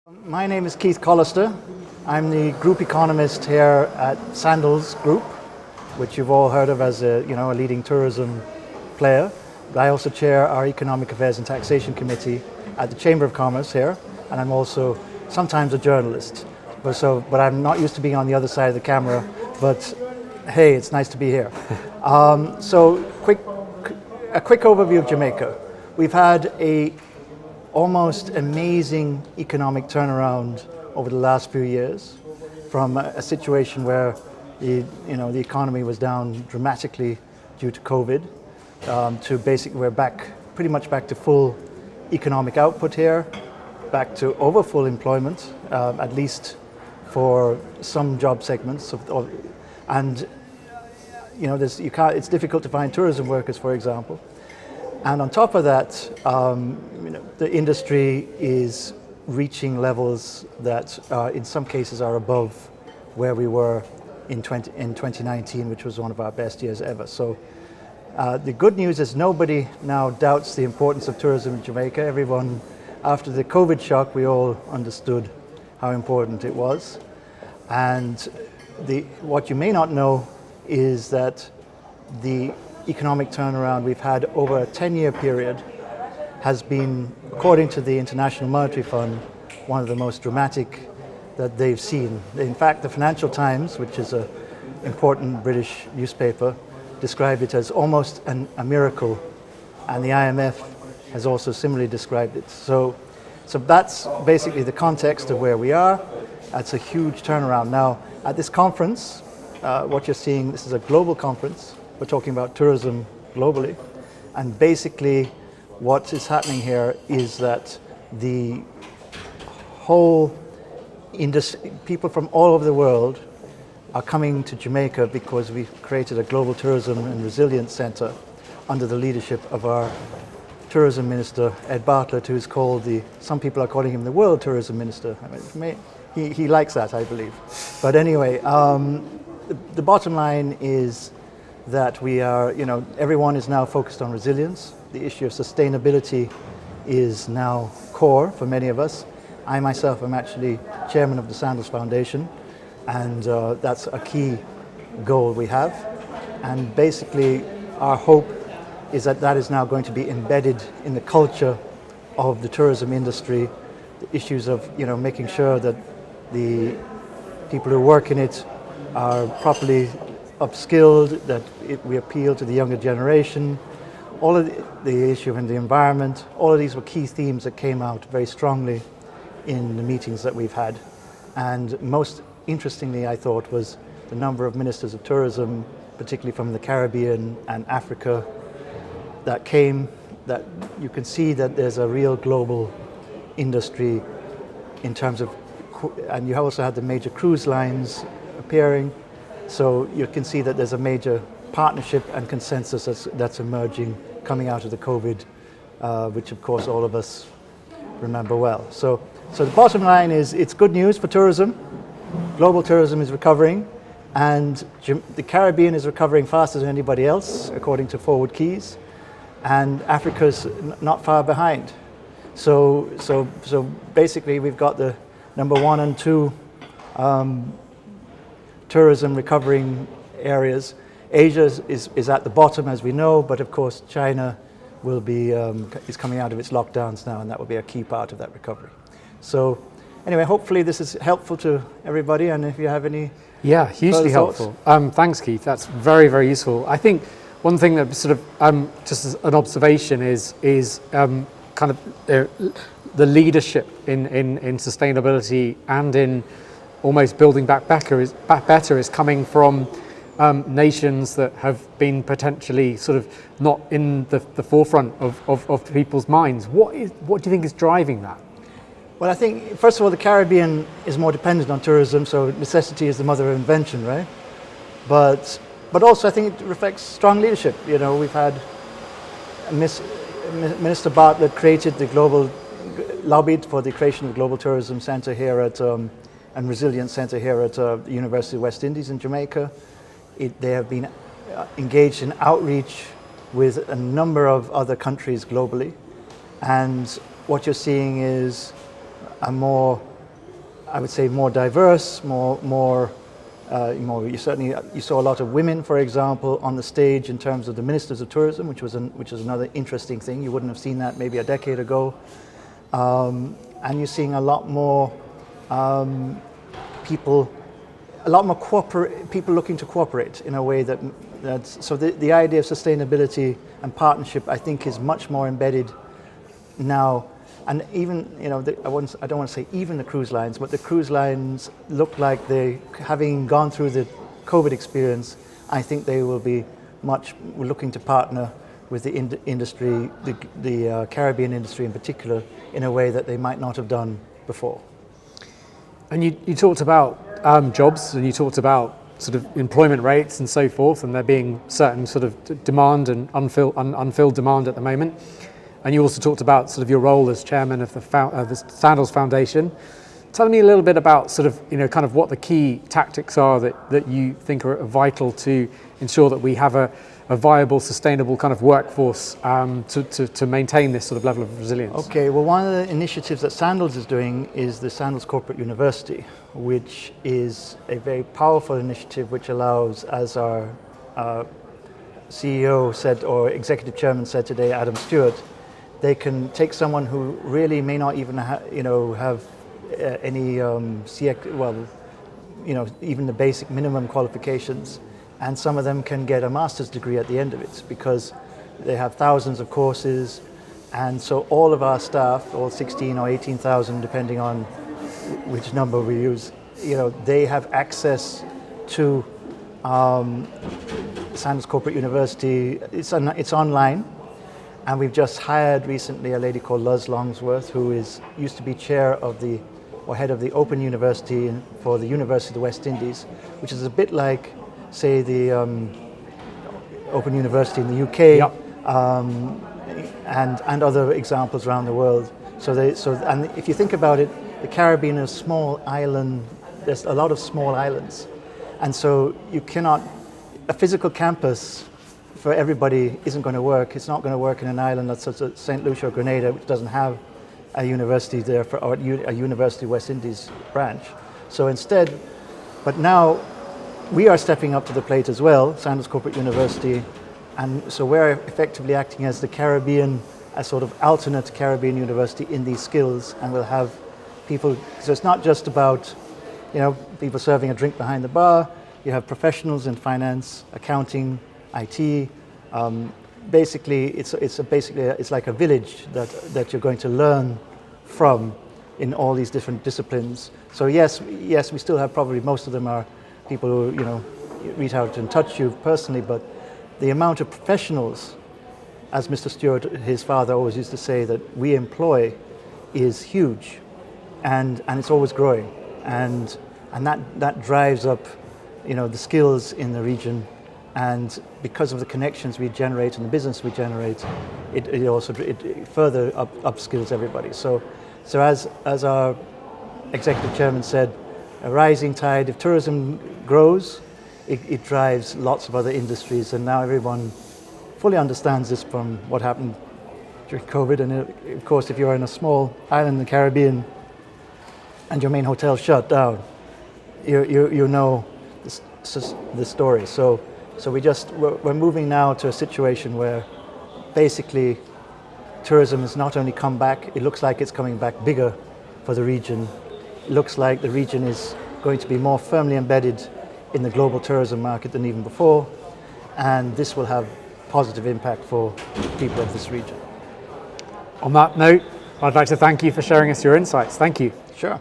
My name is Keith Collister. I'm the group economist here at Sandals Group, which you've all heard of as a leading tourism player. But I also chair our Economic Affairs and Taxation Committee at the Chamber of Commerce here, and I'm also sometimes a journalist. But I'm not used to being on the other side of the camera, but hey, it's nice to be here. A quick overview of Jamaica. We've had a almost amazing economic turnaround over the last few years, from a situation where the economy was down dramatically due to COVID, to basically we're pretty much back to full economic output here, back to over full employment, at least for some job segments it's difficult to find tourism workers, for example. And on top of that, the industry is reaching levels that in some cases are above where we were in 2019, which was one of our best years ever. So the good news is nobody now doubts the importance of tourism in Jamaica. Everyone, after the COVID shock, we all understood how important it was. And what you may not know is that the economic turnaround we've had over a 10-year period has been, according to the International Monetary Fund, one of the most dramatic that they've seen. In fact, the Financial Times, which is an important British newspaper, described it as almost a miracle, and the IMF has also similarly described it. So that's basically the context of where we are. That's a huge turnaround. Now, at this conference, what you're seeing, this is a global conference. We're talking about tourism globally. And basically, what is happening here is that the whole industry, people from all over the world are coming to Jamaica because we've created a global tourism and resilience center under the leadership of our tourism minister, Ed Bartlett, who's called some people are calling him the world tourism minister. I mean, he likes that, I believe. But anyway, the bottom line is that we are, everyone is now focused on resilience. The issue of sustainability is now core for many of us. I myself am actually chairman of the Sandals Foundation, and that's a key goal we have. And basically, our hope is that is now going to be embedded in the culture of the tourism industry. The issues of, making sure that the people who work in it are properly upskilled, that we appeal to the younger generation, all of the issue of the environment, all of these were key themes that came out very strongly in the meetings that we've had. And most interestingly, I thought, was the number of ministers of tourism, particularly from the Caribbean and Africa, that came, that you can see that there's a real global industry in terms of, and you also had the major cruise lines appearing. So you can see that there's a major partnership and consensus that's emerging coming out of the COVID, which of course all of us remember well. So the bottom line is it's good news for tourism. Global tourism is recovering, and the Caribbean is recovering faster than anybody else, according to Forward Keys, and Africa's not far behind. So basically we've got the number 1 and 2 tourism recovering areas. Asia is at the bottom, as we know, but of course China will be is coming out of its lockdowns now, and that will be a key part of that recovery. So anyway, hopefully this is helpful to everybody, and if you have any hugely helpful. Thanks, Keith. That's very, very useful. I think one thing that sort of just as an observation is kind of the leadership in sustainability and in almost building back better is coming from nations that have been potentially sort of not in the forefront of people's minds. What do you think is driving that? Well, I think, first of all, the Caribbean is more dependent on tourism, so necessity is the mother of invention, right? But also I think it reflects strong leadership. We've had Minister Bartlett lobbied for the creation of the Global Tourism Centre here and Resilience Centre here at the University of West Indies in Jamaica. They have been engaged in outreach with a number of other countries globally, and what you're seeing is a more I would say, more diverse, more. You saw a lot of women, for example, on the stage in terms of the ministers of tourism, which is another interesting thing. You wouldn't have seen that maybe a decade ago. And you're seeing a lot more people looking to cooperate in a way so the idea of sustainability and partnership, I think, is much more embedded now. And even, I don't want to say even the cruise lines, but the cruise lines look like having gone through the COVID experience, I think they will be looking to partner with the industry, the Caribbean industry in particular, in a way that they might not have done before. And you talked about jobs, and you talked about sort of employment rates and so forth, and there being certain sort of demand and unfilled demand at the moment. And you also talked about sort of your role as chairman of the Sandals Foundation. Tell me a little bit about sort of, kind of what the key tactics are that you think are vital to ensure that we have a viable, sustainable kind of workforce to maintain this sort of level of resilience. Okay, well, one of the initiatives that Sandals is doing is the Sandals Corporate University, which is a very powerful initiative which allows, as our CEO said, or executive chairman said today, Adam Stewart, they can take someone who really may not even have any even the basic minimum qualifications, and some of them can get a master's degree at the end of it because they have thousands of courses, and so all of our staff, all 16 or 18,000, depending on which number we use, they have access to Sandals Corporate University. It's online. And we've just hired recently a lady called Luz Longsworth, who used to be chair of head of the Open University for the University of the West Indies, which is a bit like, say, the Open University in the UK, yep. And other examples around the world. And if you think about it, the Caribbean is a small island. There's a lot of small islands, and so a physical campus for everybody isn't going to work. It's not going to work in an island that's such as St. Lucia or Grenada, which doesn't have a university there or a University West Indies branch. So instead, but now we are stepping up to the plate as well, Sandals Corporate University, and so we're effectively acting as the Caribbean, a sort of alternate Caribbean university in these skills, and we'll have people. So it's not just about people serving a drink behind the bar. You have professionals in finance, accounting, IT. Basically, it's like a village that you're going to learn from in all these different disciplines. So yes, we still have probably most of them are people who reach out and touch you personally, but the amount of professionals, as Mr. Stewart, his father, always used to say, that we employ is huge, and it's always growing, and that drives up the skills in the region. And because of the connections we generate and the business we generate, it also further upskills everybody. So as our executive chairman said, a rising tide, if tourism grows, it drives lots of other industries, and now everyone fully understands this from what happened during COVID. And of course, if you're in a small island in the Caribbean and your main hotel shut down, you know the story. So we're moving now to a situation where basically tourism has not only come back, it looks like it's coming back bigger for the region. It looks like the region is going to be more firmly embedded in the global tourism market than even before, and this will have positive impact for people of this region. On that note, I'd like to thank you for sharing us your insights. Thank you. Sure.